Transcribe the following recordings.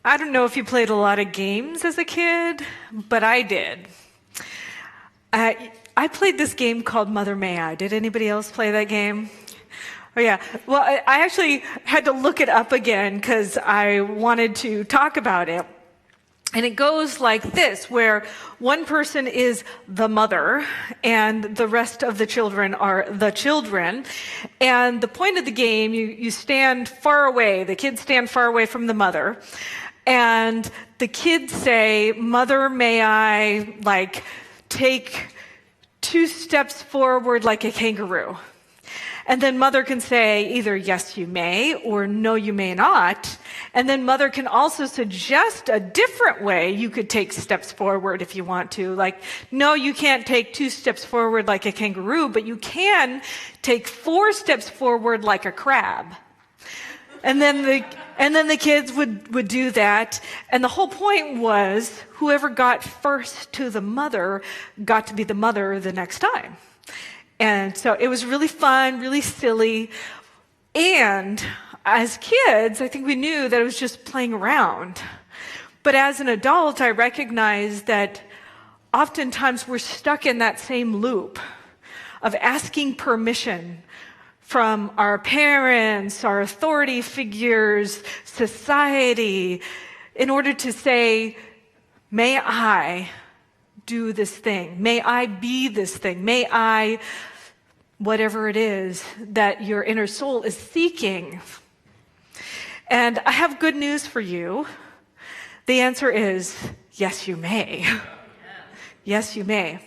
I don't know if you played a lot of games as a kid, but I did. I played this game called Mother May I. Did anybody else play that game? Oh yeah. Well, I actually had to look it up again because I wanted to talk about it. And it goes like this, where one person is the mother and the rest of the children are the children. And the point of the game, you stand far away, the kids stand far away from the mother. And the kids say, "Mother, may I, take 2 steps forward like a kangaroo?" And then mother can say either yes, you may, or no, you may not. And then mother can also suggest a different way you could take steps forward if you want to. Like, no, you can't take 2 steps forward like a kangaroo, but you can take 4 steps forward like a crab. And then the kids would do that. And the whole point was whoever got first to the mother got to be the mother the next time. And so it was really fun, really silly. And as kids, I think we knew that it was just playing around. But as an adult, I recognized that oftentimes we're stuck in that same loop of asking permission from our parents, our authority figures, society, in order to say, may I do this thing? May I be this thing? May I, whatever it is that your inner soul is seeking? And I have good news for you. The answer is, yes, you may. Yes, you may.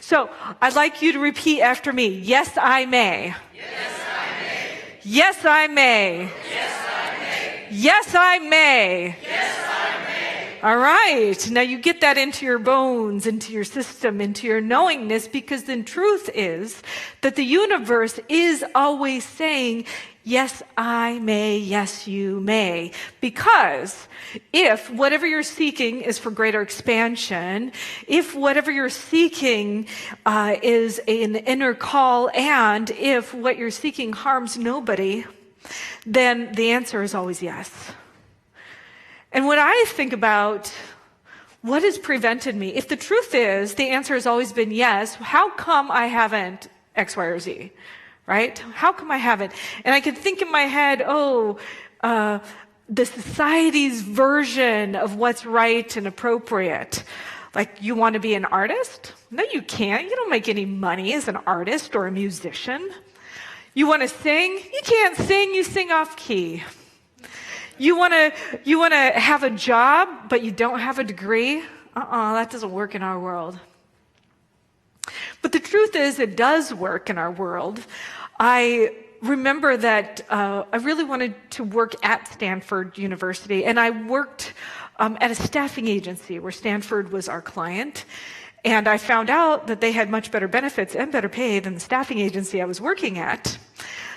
So I'd like you to repeat after me. Yes, I may. Yes, I may. Yes, I may. Yes, I may. Yes, I may. Yes, I may. All right. Now you get that into your bones, into your system, into your knowingness, because the truth is that the universe is always saying, yes, I may, yes, you may. Because if whatever you're seeking is for greater expansion, if whatever you're seeking is an inner call, and if what you're seeking harms nobody, then the answer is always yes. And when I think about what has prevented me, if the truth is the answer has always been yes, how come I haven't X, Y, or Z? Right? How come I haven't? And I could think in my head, the society's version of what's right and appropriate. Like, you want to be an artist? No, you can't. You don't make any money as an artist or a musician. You want to sing? You can't sing. You sing off key. You want to have a job, but you don't have a degree? That doesn't work in our world. But the truth is, it does work in our world. I remember that I really wanted to work at Stanford University, and I worked at a staffing agency where Stanford was our client. And I found out that they had much better benefits and better pay than the staffing agency I was working at.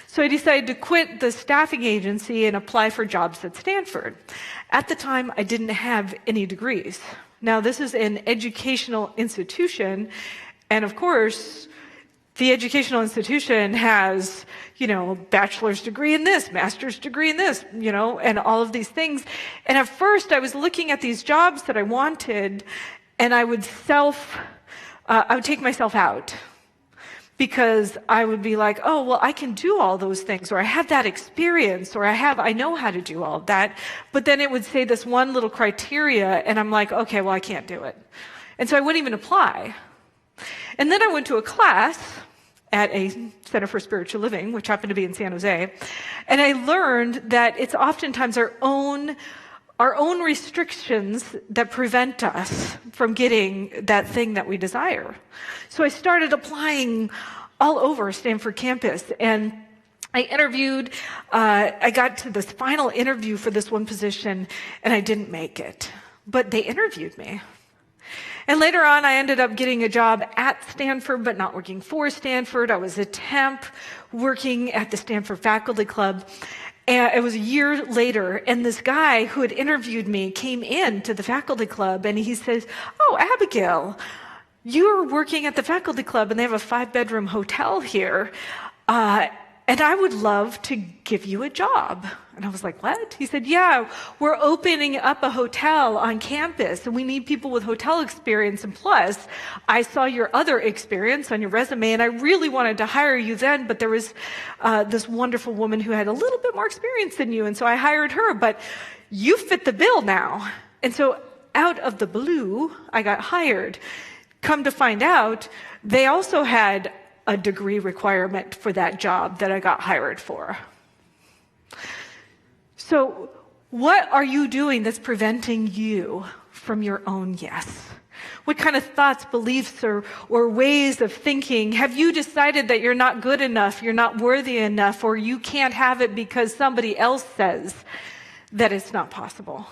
So I decided to quit the staffing agency and apply for jobs at Stanford. At the time, I didn't have any degrees. Now, this is an educational institution, and of course, the educational institution has, bachelor's degree in this, master's degree in this, and all of these things. And at first, I was looking at these jobs that I wanted, and I would take myself out. Because I would be like, oh, well, I can do all those things, or I have that experience, or I know how to do all of that. But then it would say this one little criteria, and I'm like, okay, well, I can't do it. And so I wouldn't even apply. And then I went to a class at a Center for Spiritual Living, which happened to be in San Jose, and I learned that it's oftentimes our own restrictions that prevent us from getting that thing that we desire. So I started applying all over Stanford campus, and I interviewed. I got to this final interview for this one position, and I didn't make it. But they interviewed me. And later on, I ended up getting a job at Stanford, but not working for Stanford. I was a temp working at the Stanford Faculty Club. And it was a year later, and this guy who had interviewed me came in to the faculty club, and he says, "Oh, Abigail, you're working at the faculty club, and they have a 5-bedroom hotel here. and I would love to give you a job. And I was like, what? He said, yeah, we're opening up a hotel on campus and we need people with hotel experience. And plus, I saw your other experience on your resume and I really wanted to hire you then, but there was this wonderful woman who had a little bit more experience than you. And so I hired her, but you fit the bill now. And so out of the blue, I got hired. Come to find out, they also had a degree requirement for that job that I got hired for. So what are you doing that's preventing you from your own yes? What kind of thoughts, beliefs, or ways of thinking have you decided that you're not good enough, you're not worthy enough, or you can't have it because somebody else says that it's not possible?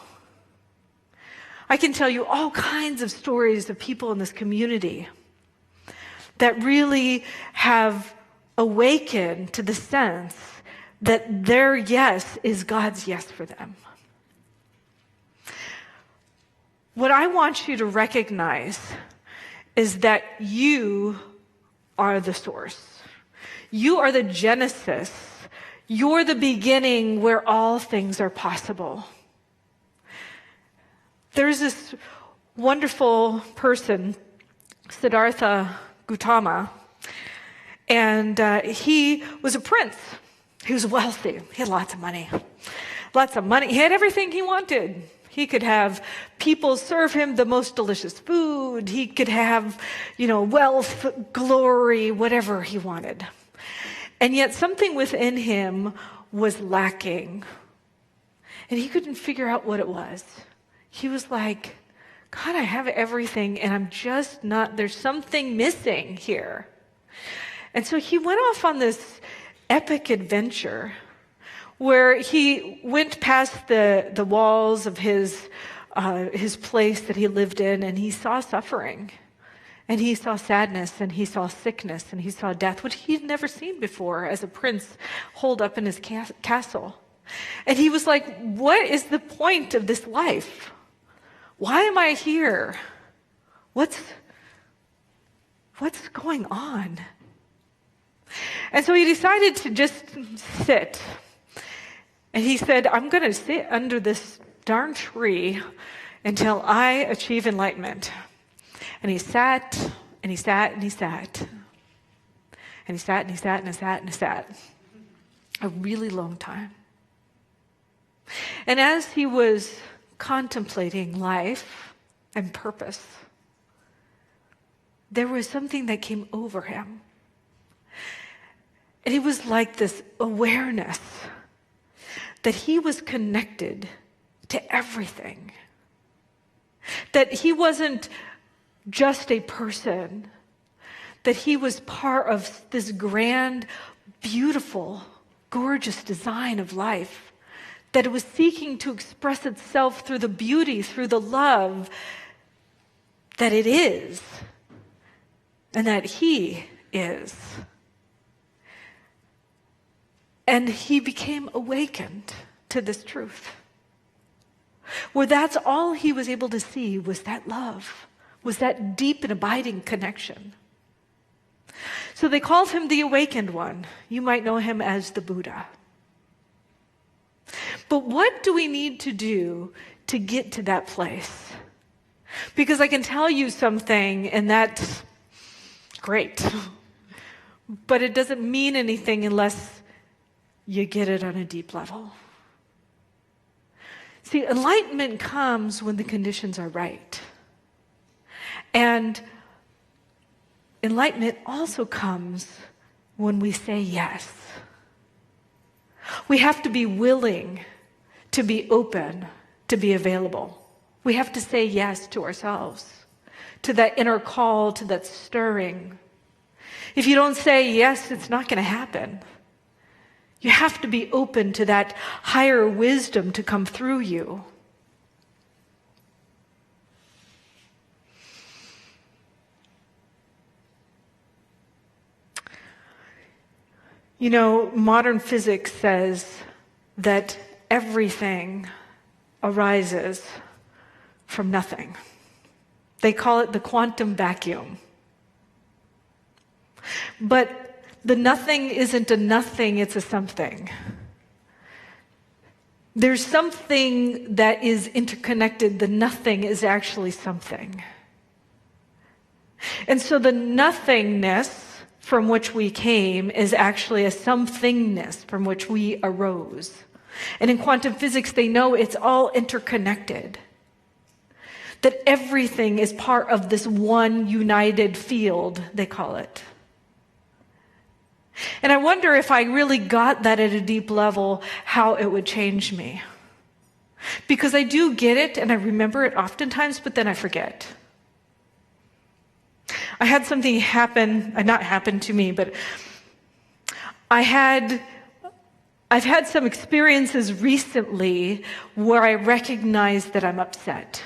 I can tell you all kinds of stories of people in this community that really have awakened to the sense that their yes is God's yes for them. What I want you to recognize is that you are the source. You are the genesis. You're the beginning where all things are possible. There's this wonderful person, Siddhartha Gautama, and he was a prince. He was wealthy. He had lots of money. Lots of money. He had everything he wanted. He could have people serve him the most delicious food. He could have, wealth, glory, whatever he wanted. And yet something within him was lacking. And he couldn't figure out what it was. He was like, God, I have everything and I'm just not, there's something missing here. And so he went off on this epic adventure where he went past the walls of his place that he lived in, and he saw suffering, and he saw sadness, and he saw sickness, and he saw death, which he'd never seen before as a prince holed up in his castle. And he was like, what is the point of this life? Why am I here? What's going on? And so he decided to just sit. And he said, I'm going to sit under this darn tree until I achieve enlightenment. And he sat, and he sat, and he sat. And he sat, and he sat, and he sat, and he sat. A really long time. And as he was contemplating life and purpose, there was something that came over him. And it was like this awareness that he was connected to everything. That he wasn't just a person, that he was part of this grand, beautiful, gorgeous design of life, that it was seeking to express itself through the beauty, through the love that it is, and that he is. And he became awakened to this truth, where that's all he was able to see was that love, was that deep and abiding connection. So they called him the Awakened One. You might know him as the Buddha. But what do we need to do to get to that place? Because I can tell you something, and that's great, but it doesn't mean anything unless you get it on a deep level. See, enlightenment comes when the conditions are right. And enlightenment also comes when we say yes. We have to be willing to be open, to be available. We have to say yes to ourselves, to that inner call, to that stirring. If you don't say yes, it's not going to happen. You have to be open to that higher wisdom to come through you. Modern physics says that everything arises from nothing. They call it the quantum vacuum. But the nothing isn't a nothing, it's a something. There's something that is interconnected. The nothing is actually something. And so the nothingness from which we came is actually a somethingness from which we arose. And in quantum physics, they know it's all interconnected. That everything is part of this one united field, they call it. And I wonder if I really got that at a deep level, how it would change me. Because I do get it, and I remember it oftentimes, but then I forget. I had something happen, not happen to me, but I've had some experiences recently where I recognize that I'm upset.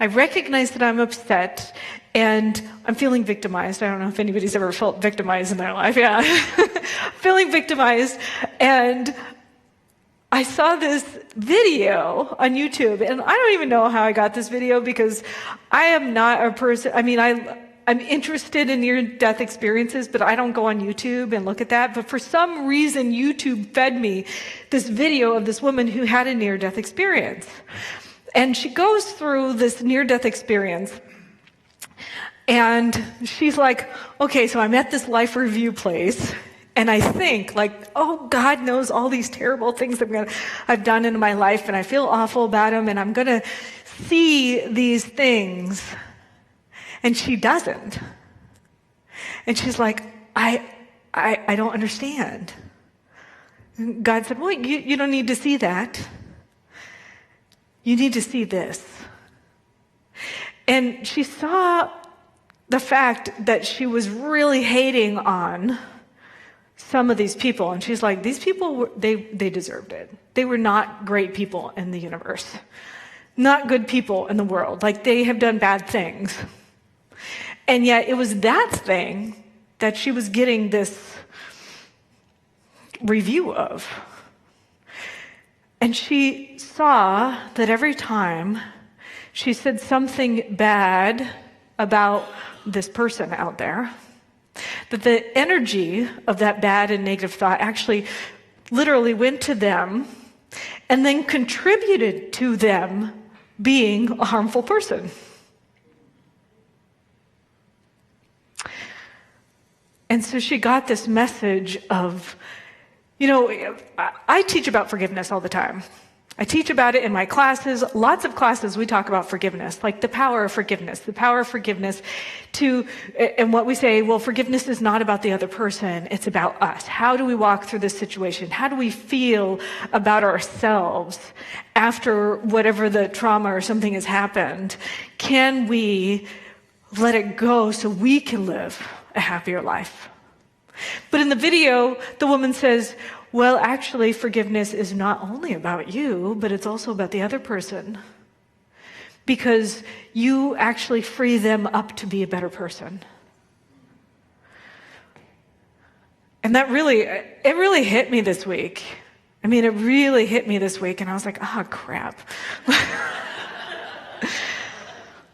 I recognize that I'm upset and I'm feeling victimized. I don't know if anybody's ever felt victimized in their life. Yeah. Feeling victimized. And I saw this video on YouTube, and I don't even know how I got this video because I am not a person, I'm interested in near-death experiences, but I don't go on YouTube and look at that. But for some reason, YouTube fed me this video of this woman who had a near-death experience. And she goes through this near-death experience, and she's like, okay, so I'm at this life review place, and I think, like, oh, God knows all these terrible things I've done in my life, and I feel awful about them, and I'm going to see these things. And she doesn't. And she's like, I don't understand. And God said, well, you don't need to see that. You need to see this. And she saw the fact that she was really hating on some of these people. And she's like, these people, they deserved it. They were not great people in the universe. Not good people in the world. Like, they have done bad things. And yet it was that thing that she was getting this review of. And she saw that every time she said something bad about this person out there, that the energy of that bad and negative thought actually literally went to them and then contributed to them being a harmful person. And so she got this message of, I teach about forgiveness all the time. I teach about it in my classes. Lots of classes we talk about forgiveness, like the power of forgiveness and what we say, well, forgiveness is not about the other person, it's about us. How do we walk through this situation? How do we feel about ourselves after whatever the trauma or something has happened? Can we let it go so we can live a happier life? But in the video, the woman says, well, actually, forgiveness is not only about you, but it's also about the other person. Because you actually free them up to be a better person. And that really hit me this week. It really hit me this week, and I was like, oh, crap.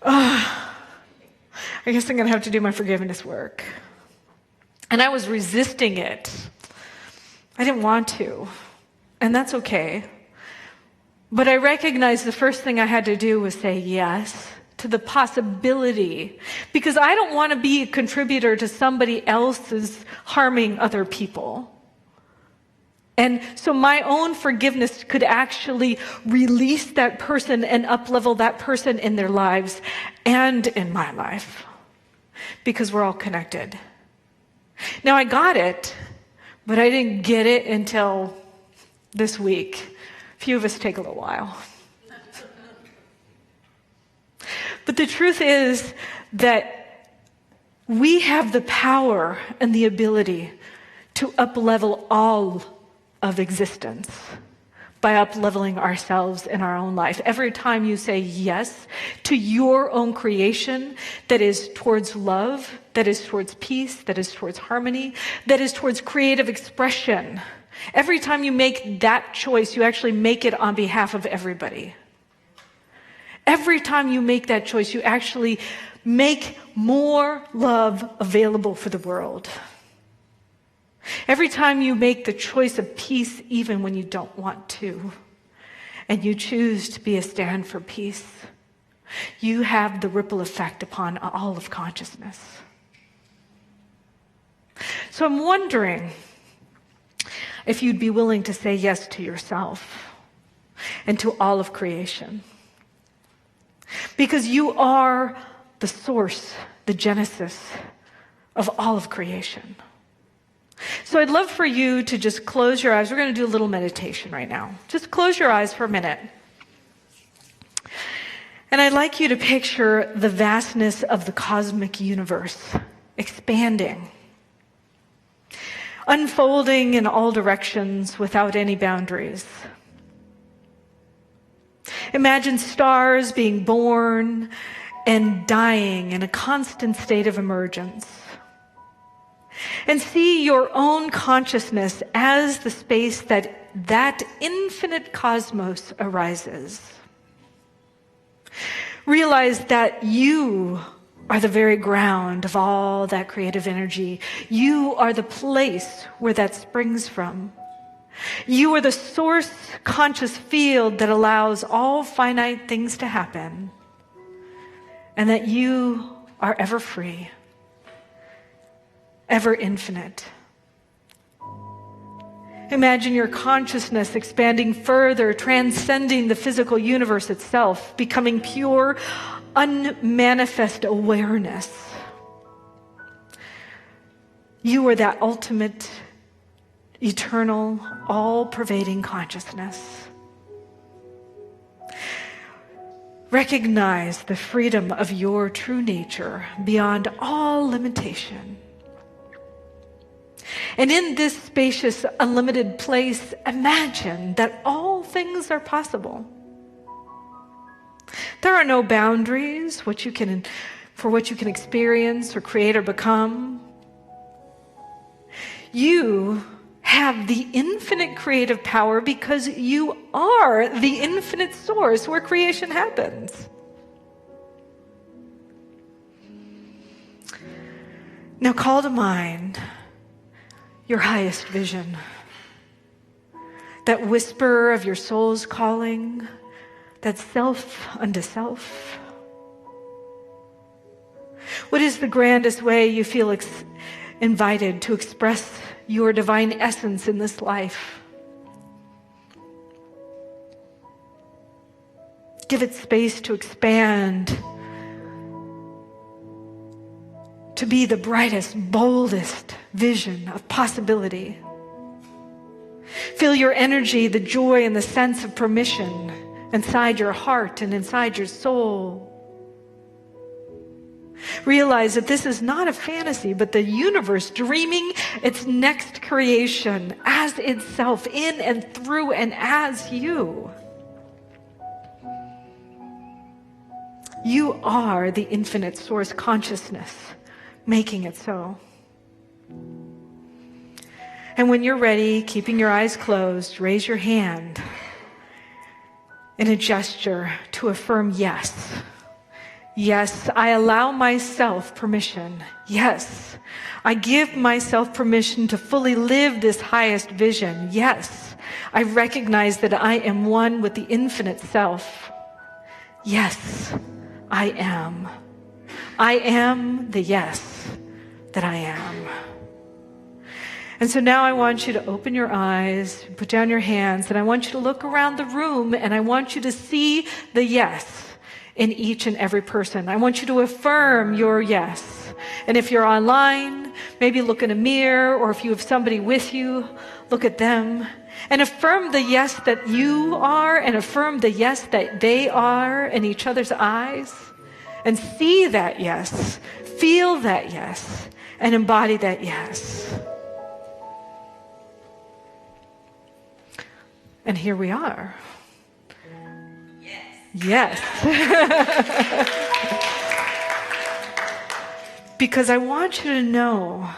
I guess I'm going to have to do my forgiveness work. And I was resisting it. I didn't want to. And that's okay. But I recognized the first thing I had to do was say yes to the possibility. Because I don't want to be a contributor to somebody else's harming other people. And so my own forgiveness could actually release that person and up-level that person in their lives and in my life. Because we're all connected. Now, I got it, but I didn't get it until this week. A few of us take a little while. But the truth is that we have the power and the ability to up-level all of existence by up-leveling ourselves in our own life. Every time you say yes to your own creation that is towards love, that is towards peace, that is towards harmony, that is towards creative expression, every time you make that choice, you actually make it on behalf of everybody. Every time you make that choice, you actually make more love available for the world. Every time you make the choice of peace, even when you don't want to, and you choose to be a stand for peace, you have the ripple effect upon all of consciousness. So I'm wondering if you'd be willing to say yes to yourself and to all of creation. Because you are the source, the genesis of all of creation. So I'd love for you to just close your eyes. We're going to do a little meditation right now. Just close your eyes for a minute. And I'd like you to picture the vastness of the cosmic universe expanding, unfolding in all directions without any boundaries. Imagine stars being born and dying in a constant state of emergence. And see your own consciousness as the space that infinite cosmos arises. Realize that you are the very ground of all that creative energy. You are the place where that springs from. You are the source conscious field that allows all finite things to happen, and that you are ever free, ever infinite. Imagine your consciousness expanding further, transcending the physical universe itself, becoming pure, unmanifest awareness. You are that ultimate, eternal, all-pervading consciousness. Recognize the freedom of your true nature beyond all limitation. And in this spacious, unlimited place, imagine that all things are possible. There are no boundaries for what you can experience or create or become. You have the infinite creative power because you are the infinite source where creation happens. Now call to mind your highest vision, that whisper of your soul's calling, that self unto self. What is the grandest way you feel invited to express your divine essence in this life? Give it space to expand, to be the brightest, boldest vision of possibility. Feel your energy, the joy and the sense of permission inside your heart and inside your soul. Realize that this is not a fantasy, but the universe dreaming its next creation as itself, in and through and as you. You are the infinite source consciousness, making it so. And when you're ready, keeping your eyes closed, raise your hand in a gesture to affirm yes. Yes, I allow myself permission. Yes, I give myself permission to fully live this highest vision. Yes, I recognize that I am one with the infinite self. Yes, I am. I am the yes that I am. And so now I want you to open your eyes, put down your hands, and I want you to look around the room, and I want you to see the yes in each and every person. I want you to affirm your yes. And if you're online, maybe look in a mirror, or if you have somebody with you, look at them. And affirm the yes that you are, and affirm the yes that they are in each other's eyes. And see that yes, feel that yes, and embody that yes. And here we are. Yes. Because I want you to know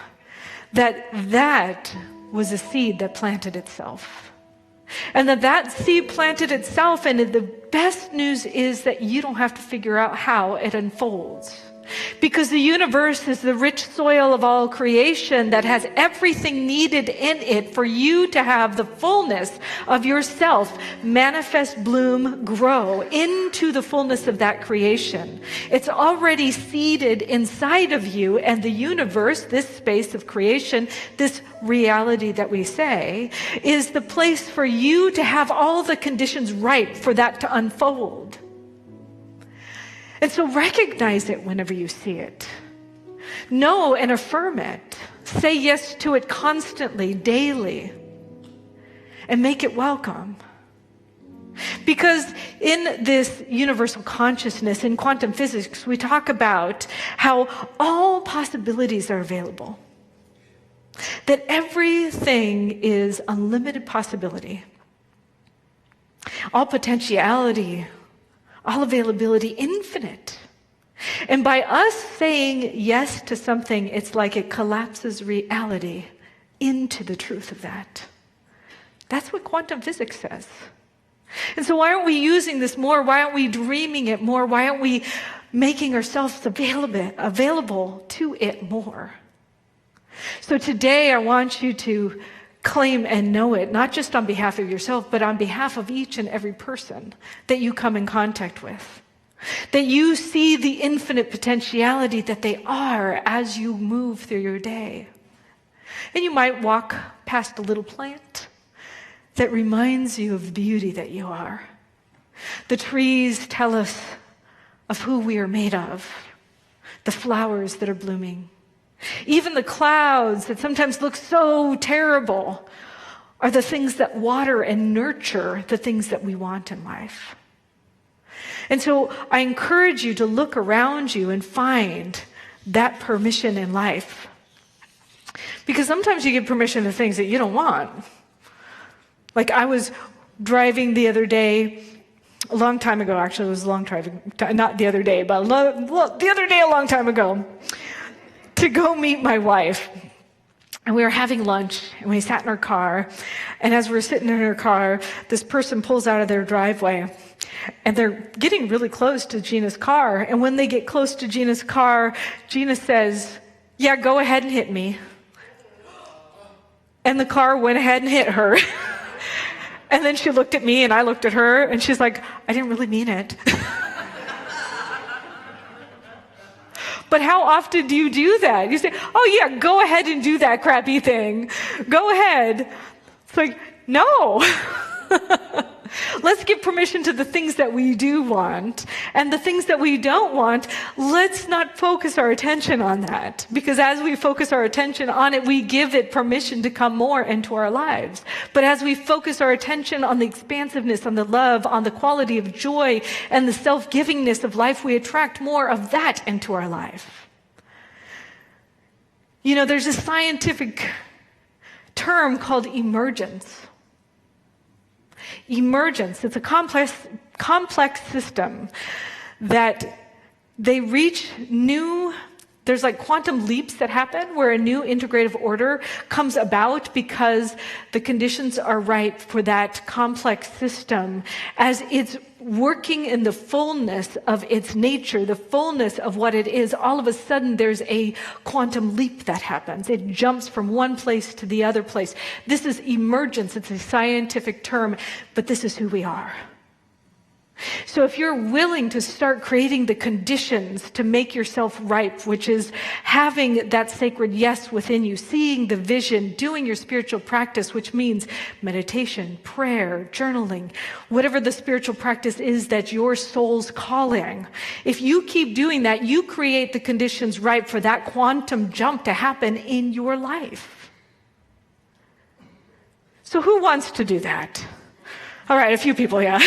that was a seed that planted itself. And that seed planted itself, and the best news is that you don't have to figure out how it unfolds. Because the universe is the rich soil of all creation that has everything needed in it for you to have the fullness of yourself manifest, bloom, grow into the fullness of that creation. It's already seeded inside of you, and the universe, this space of creation, this reality that we say, is the place for you to have all the conditions ripe for that to unfold. And so recognize it whenever you see it. Know and affirm it. Say yes to it constantly, daily, and make it welcome. Because in this universal consciousness, in quantum physics, we talk about how all possibilities are available. That everything is unlimited possibility. All potentiality, all availability, infinite. And by us saying yes to something, it's like it collapses reality into the truth of that. That's what quantum physics says. And so why aren't we using this more? Why aren't we dreaming it more? Why aren't we making ourselves available to it more? So today I want you to claim and know it, not just on behalf of yourself, but on behalf of each and every person that you come in contact with. That you see the infinite potentiality that they are as you move through your day. And you might walk past a little plant that reminds you of the beauty that you are. The trees tell us of who we are made of, the flowers that are blooming. Even the clouds that sometimes look so terrible are the things that water and nurture the things that we want in life. And so I encourage you to look around you and find that permission in life. Because sometimes you give permission to things that you don't want. Like I was driving the other day, a long time ago, actually it was a long driving, not the other day, but the other day a long time ago, to go meet my wife. And we were having lunch, and we sat in our car. And as we were sitting in our car, this person pulls out of their driveway. And they're getting really close to Gina's car. And when they get close to Gina's car, Gina says, "Yeah, go ahead and hit me." And the car went ahead and hit her. And then she looked at me, and I looked at her, and she's like, "I didn't really mean it." But how often do you do that? You say, "Oh yeah, go ahead and do that crappy thing. Go ahead." It's like, no. Let's give permission to the things that we do want. And the things that we don't want, let's not focus our attention on that. Because as we focus our attention on it, we give it permission to come more into our lives. But as we focus our attention on the expansiveness, on the love, on the quality of joy, and the self-givingness of life, we attract more of that into our life. You know, there's a scientific term called emergence. Emergence, it's a complex system that they reach there's like quantum leaps that happen where a new integrative order comes about because the conditions are right for that complex system as it's working in the fullness of its nature, the fullness of what it is. All of a sudden there's a quantum leap that happens. It jumps from one place to the other place. This is emergence. It's a scientific term, but this is who we are. So if you're willing to start creating the conditions to make yourself ripe, which is having that sacred yes within you, seeing the vision, doing your spiritual practice, which means meditation, prayer, journaling, whatever the spiritual practice is that your soul's calling. If you keep doing that, you create the conditions ripe for that quantum jump to happen in your life. So who wants to do that? All right, a few people, yeah.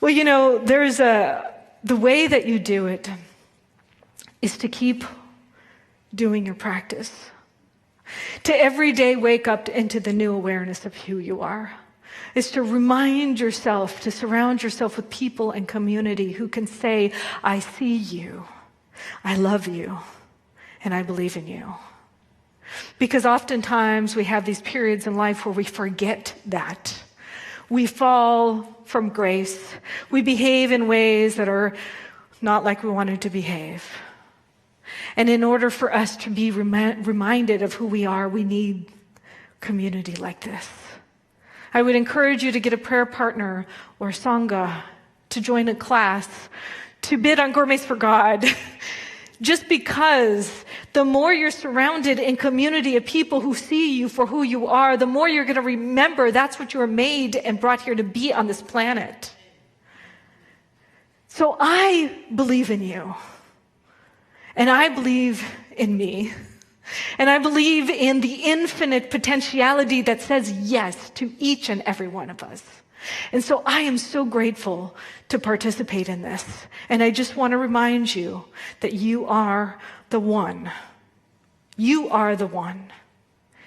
Well, you know, the way that you do it is to keep doing your practice. To every day wake up into the new awareness of who you are. Is to remind yourself, to surround yourself with people and community who can say, "I see you, I love you, and I believe in you." Because oftentimes we have these periods in life where we forget that. We fall from grace. We behave in ways that are not like we wanted to behave. And in order for us to be reminded of who we are, we need community like this. I would encourage you to get a prayer partner or sangha, to join a class, to bid on Gourmets for God. Just because the more you're surrounded in community of people who see you for who you are, the more you're going to remember that's what you were made and brought here to be on this planet. So I believe in you. And I believe in me. And I believe in the infinite potentiality that says yes to each and every one of us. And so I am so grateful to participate in this. And I just want to remind you that you are the one. You are the one.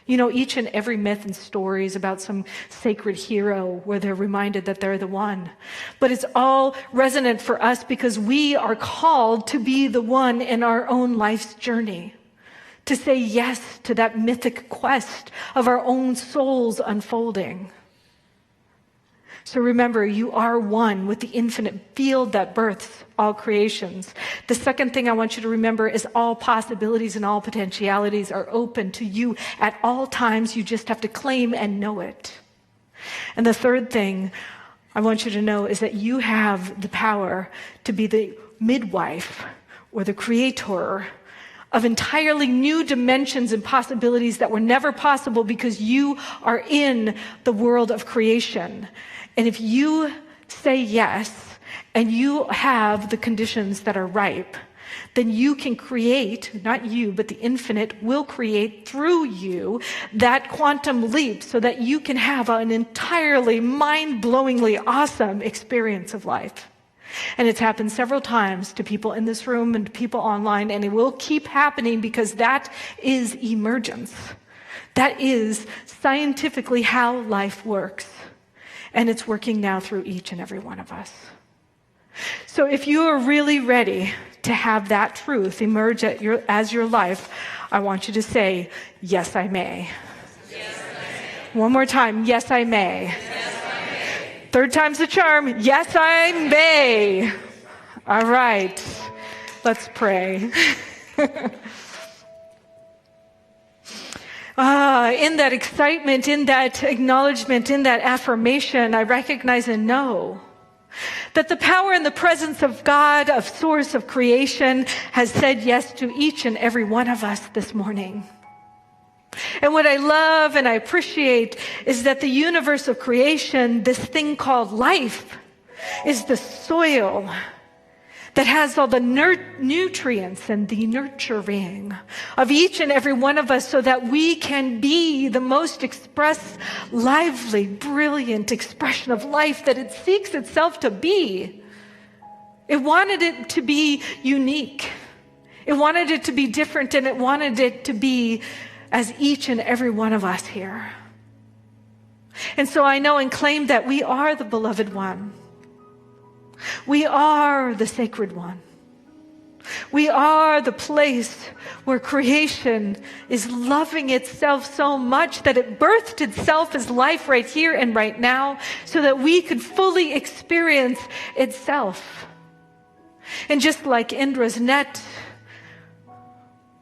You know, each and every myth and stories about some sacred hero where they're reminded that they're the one. But it's all resonant for us because we are called to be the one in our own life's journey. To say yes to that mythic quest of our own souls unfolding. So remember, you are one with the infinite field that births all creations. The second thing I want you to remember is all possibilities and all potentialities are open to you at all times. You just have to claim and know it. And the third thing I want you to know is that you have the power to be the midwife or the creator of entirely new dimensions and possibilities that were never possible because you are in the world of creation. And if you say yes, and you have the conditions that are ripe, then you can create, not you, but the infinite will create through you that quantum leap so that you can have an entirely mind-blowingly awesome experience of life. And it's happened several times to people in this room and to people online, and it will keep happening because that is emergence. That is scientifically how life works. And it's working now through each and every one of us. So if you are really ready to have that truth emerge as your life, I want you to say, yes, I may. Yes, I may. One more time, yes, I may. Yes, I may. Third time's the charm, yes, I may. All right, let's pray. In that excitement, in that acknowledgement, in that affirmation, I recognize and know that the power and the presence of God, of source of creation, has said yes to each and every one of us this morning. And what I love and I appreciate is that the universe of creation, this thing called life, is the soil that has all the nutrients and the nurturing of each and every one of us so that we can be the most express, lively, brilliant expression of life that it seeks itself to be. It wanted it to be unique. It wanted it to be different, and it wanted it to be as each and every one of us here. And so I know and claim that we are the beloved one. We are the sacred one. We are the place where creation is loving itself so much that it birthed itself as life right here and right now so that we could fully experience itself. And just like Indra's net,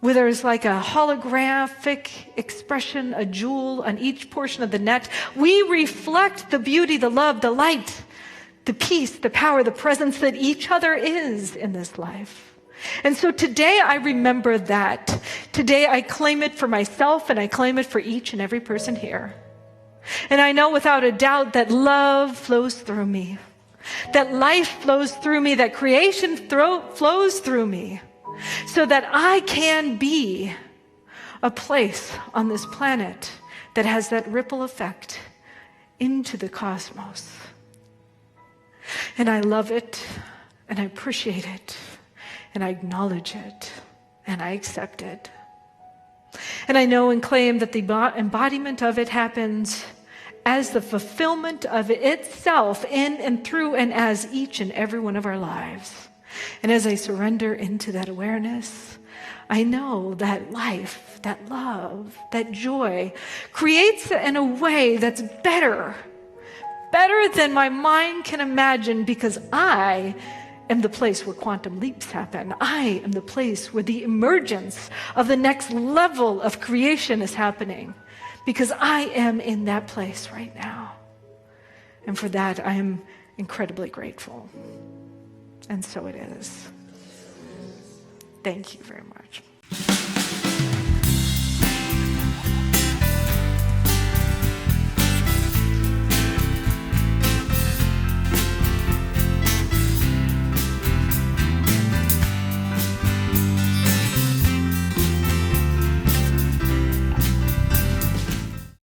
where there's like a holographic expression, a jewel on each portion of the net, we reflect the beauty, the love, the light, the peace, the power, the presence that each other is in this life. And so today I remember that. Today I claim it for myself and I claim it for each and every person here. And I know without a doubt that love flows through me, that life flows through me, that creation flows through me, so that I can be a place on this planet that has that ripple effect into the cosmos. And I love it, and I appreciate it, and I acknowledge it, and I accept it. And I know and claim that the embodiment of it happens as the fulfillment of itself in and through and as each and every one of our lives. And as I surrender into that awareness, I know that life, that love, that joy creates in a way that's better than my mind can imagine, because I am the place where quantum leaps happen. I am the place where the emergence of the next level of creation is happening, because I am in that place right now. And for that, I am incredibly grateful. And so it is. Thank you very much.